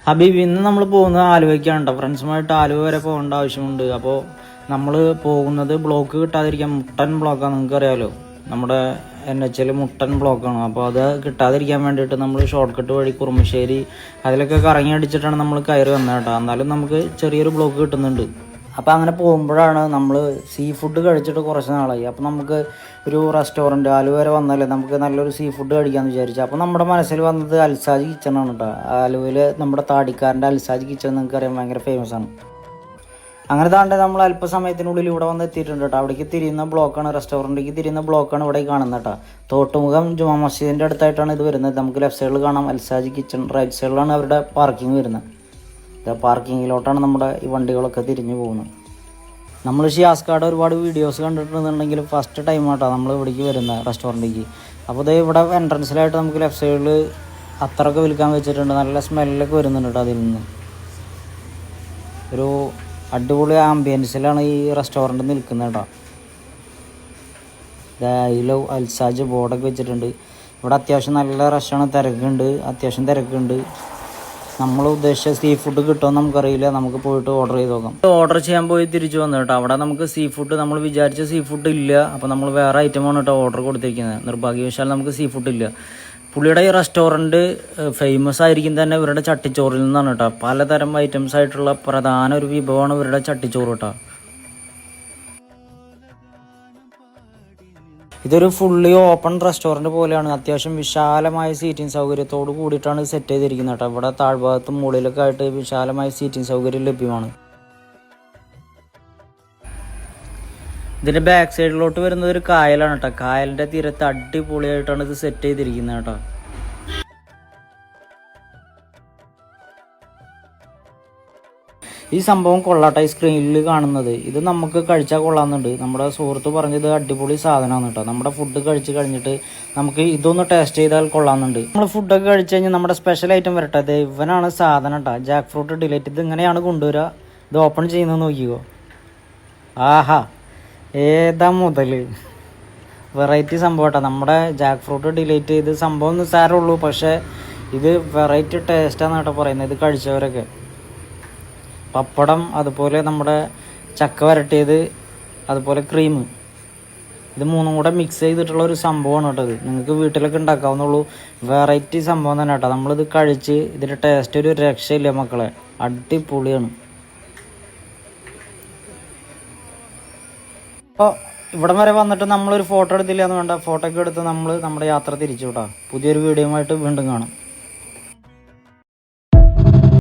ഹബീബ്, ഇന്ന് നമ്മൾ പോകുന്നത് ആലുവയ്ക്കാണ് കേട്ടോ. ഫ്രണ്ട്സുമായിട്ട് ആലുവ വരെ പോകേണ്ട ആവശ്യമുണ്ട്. അപ്പോൾ നമ്മൾ പോകുന്നത് ബ്ലോക്ക് കിട്ടാതിരിക്കാൻ, മുട്ടൻ ബ്ലോക്കാണ്, നിങ്ങൾക്ക് അറിയാമല്ലോ. നമ്മുടെ NH മുട്ടൻ ബ്ലോക്കാണ്. അപ്പോൾ അത് കിട്ടാതിരിക്കാൻ വേണ്ടിയിട്ട് നമ്മൾ ഷോർട്ട് കട്ട് വഴി കുറുമശ്ശേരി അതിലൊക്കെ കറങ്ങി അടിച്ചിട്ടാണ് നമ്മൾ കയറി വന്നത് കേട്ടോ. എന്നാലും നമുക്ക് ചെറിയൊരു ബ്ലോക്ക് കിട്ടുന്നുണ്ട്. അപ്പോൾ അങ്ങനെ പോകുമ്പോഴാണ് നമ്മൾ സീ ഫുഡ് കഴിച്ചിട്ട് കുറച്ച് നാളായി. അപ്പോൾ നമുക്ക് ഒരു റെസ്റ്റോറൻറ്റ് ആലുവ വരെ വന്നാലേ നമുക്ക് നല്ലൊരു സീ ഫുഡ് കഴിക്കാമെന്ന് വിചാരിച്ചു. അപ്പോൾ നമ്മുടെ മനസ്സിൽ വന്നത് അൽസാജ് കിച്ചണാണ് കേട്ടോ. ആലുവയിൽ നമ്മുടെ താടിക്കാരൻ്റെ അൽസാജ് കിച്ചൺ നിങ്ങൾക്ക് അറിയാൻ ഭയങ്കര ഫേമസ് ആണ്. അങ്ങനെ താണ്ടെ നമ്മൾ അല്പസമയത്തിനുള്ളിൽ ഇവിടെ വന്ന് എത്തിയിട്ടുണ്ട് കേട്ടോ. അവിടേക്ക് തിരിയുന്ന ബ്ലോക്കാണ്, റെസ്റ്റോറൻറ്റിലേക്ക് തിരിയുന്ന ബ്ലോക്കാണ് ഇവിടെ കാണുന്നത് കേട്ടോ. തോട്ടുമുഖം ജുമാ മസ്ജിദിൻ്റെ അടുത്തായിട്ടാണ് ഇത് വരുന്നത്. നമുക്ക് ലെഫ്റ്റ് സൈഡിൽ കാണാം അൽസാജ് കിച്ചൺ, റൈറ്റ് സൈഡിലാണ് അവരുടെ പാർക്കിംഗ് വരുന്നത്. പാർക്കിങ്ങിലോട്ടാണ് നമ്മുടെ ഈ വണ്ടികളൊക്കെ തിരിഞ്ഞു പോകുന്നത്. നമ്മൾ ഷിയാസ്കാട് ഒരുപാട് വീഡിയോസ് കണ്ടിട്ടുണ്ടെങ്കിലും ഫസ്റ്റ് ടൈം ആട്ടോ നമ്മൾ ഇവിടേക്ക് വരുന്നത് റെസ്റ്റോറൻറ്റിലേക്ക്. അപ്പോൾ ഇത് ഇവിടെ എൻട്രൻസിലായിട്ട് നമുക്ക് ലെഫ്റ്റ് സൈഡിൽ അത്രയൊക്കെ വിൽക്കാൻ വെച്ചിട്ടുണ്ട്. നല്ല സ്മെല്ലൊക്കെ വരുന്നുണ്ട് കേട്ടോ അതിൽ നിന്ന്. ഒരു അടിപൊളി ആംബിയൻസിലാണ് ഈ റെസ്റ്റോറൻറ്റ് നിൽക്കുന്നത് കേട്ടോ. ഐ ലവ് അൽസാജ് ബോർഡൊക്കെ വെച്ചിട്ടുണ്ട്. ഇവിടെ അത്യാവശ്യം നല്ല റഷാണ്, അത്യാവശ്യം തിരക്കുണ്ട്. നമ്മൾ ഉദ്ദേശിച്ച സീ ഫുഡ് കിട്ടുമെന്ന് നമുക്കറിയില്ല. നമുക്ക് പോയിട്ട് ഓർഡർ ചെയ്ത് നോക്കാം. ഓർഡർ ചെയ്യാൻ പോയി തിരിച്ചു വന്നു കേട്ടോ. അവിടെ നമുക്ക് സീ ഫുഡ്, നമ്മൾ വിചാരിച്ച സീ ഫുഡ് ഇല്ല. അപ്പോൾ നമ്മൾ വേറെ ഐറ്റമാണ് കേട്ടോ ഓർഡർ കൊടുത്തിരിക്കുന്നത്. നിർഭാഗ്യവശാൽ നമുക്ക് സീ ഫുഡ് ഇല്ല. പുള്ളിയുടെ ഈ റെസ്റ്റോറൻറ്റ് ഫേമസ് ആയിരിക്കും തന്നെ ഇവരുടെ ചട്ടിച്ചോറിൽ നിന്നാണ് കേട്ടോ. പലതരം ഐറ്റംസ് ആയിട്ടുള്ള പ്രധാന ഒരു വിഭവമാണ് ഇവരുടെ ചട്ടിച്ചോറ് കേട്ടോ. ഇതൊരു ഫുള്ളി ഓപ്പൺ റെസ്റ്റോറൻറ്റ് പോലെയാണ്. അത്യാവശ്യം വിശാലമായ സീറ്റിംഗ് സൗകര്യത്തോട് കൂടിയിട്ടാണ് സെറ്റ് ചെയ്തിരിക്കുന്നത് കേട്ടോ. ഇവിടെ താഴ്ഭാഗത്തും മുകളിലൊക്കെ ആയിട്ട് വിശാലമായ സീറ്റിംഗ് സൗകര്യം ലഭ്യമാണ്. ഇതിൻ്റെ ബാക്ക് സൈഡിലോട്ട് വരുന്നത് ഒരു കായലാണ് കേട്ടോ. കായലിൻ്റെ തീരത്ത് അടിപൊളിയായിട്ടാണ് ഇത് സെറ്റ് ചെയ്തിരിക്കുന്നത് കേട്ടോ. ഈ സംഭവം കൊള്ളാട്ടെ. ഈ സ്ക്രീനിൽ കാണുന്നത് ഇത് നമുക്ക് കഴിച്ചാൽ കൊള്ളാമെന്നുണ്ട്. നമ്മുടെ സുഹൃത്ത് പറഞ്ഞത് അടിപൊളി സാധനമാണ് കേട്ടോ. നമ്മുടെ ഫുഡ് കഴിച്ച് കഴിഞ്ഞിട്ട് നമുക്ക് ഇതൊന്ന് ടേസ്റ്റ് ചെയ്താൽ കൊള്ളാമെന്നുണ്ട്. നമ്മൾ ഫുഡൊക്കെ കഴിച്ച് കഴിഞ്ഞാൽ നമ്മുടെ സ്പെഷ്യൽ ഐറ്റം വരട്ടെ. ഇത് ഇവനാണ് സാധനം കേട്ടോ, ജാക്ക് ഫ്രൂട്ട് ഡിലൈറ്റ്. ഇത് ഇങ്ങനെയാണ് കൊണ്ടുവരിക. ഇത് ഓപ്പൺ ചെയ്യുന്നത് നോക്കിക്കോ. ആഹാ, ഏതാ മുതൽ വെറൈറ്റി സംഭവം കേട്ടോ. നമ്മുടെ ജാക്ക് ഫ്രൂട്ട് ഡിലൈറ്റ്. ഇത് സംഭവം നിസ്സാരമുള്ളൂ, പക്ഷേ ഇത് വെറൈറ്റി ടേസ്റ്റാണ് കേട്ടോ പറയുന്നത് ഇത് കഴിച്ചവരൊക്കെ. പപ്പടം, അതുപോലെ നമ്മുടെ ചക്ക വരട്ടിയത്, അതുപോലെ ക്രീം, ഇത് മൂന്നും കൂടെ മിക്സ് ചെയ്തിട്ടുള്ള ഒരു സംഭവമാണ് കേട്ടോ. ഇത് നിങ്ങൾക്ക് വീട്ടിലൊക്കെ ഉണ്ടാക്കാവുന്നുള്ളൂ. വെറൈറ്റി സംഭവം തന്നെ കേട്ടോ. നമ്മളിത് കഴിച്ച് ഇതിൻ്റെ ടേസ്റ്റ് ഒരു രക്ഷയില്ല മക്കളെ, അടിപൊളിയാണ്. അപ്പോൾ ഇവിടം വരെ വന്നിട്ട് നമ്മളൊരു ഫോട്ടോ എടുത്തില്ല എന്ന് വേണ്ട, ഫോട്ടോ ഒക്കെ എടുത്ത് നമ്മൾ നമ്മുടെ യാത്ര തിരിച്ചു കേട്ടോ. പുതിയൊരു വീഡിയോയുമായിട്ട് വീണ്ടും കാണാം.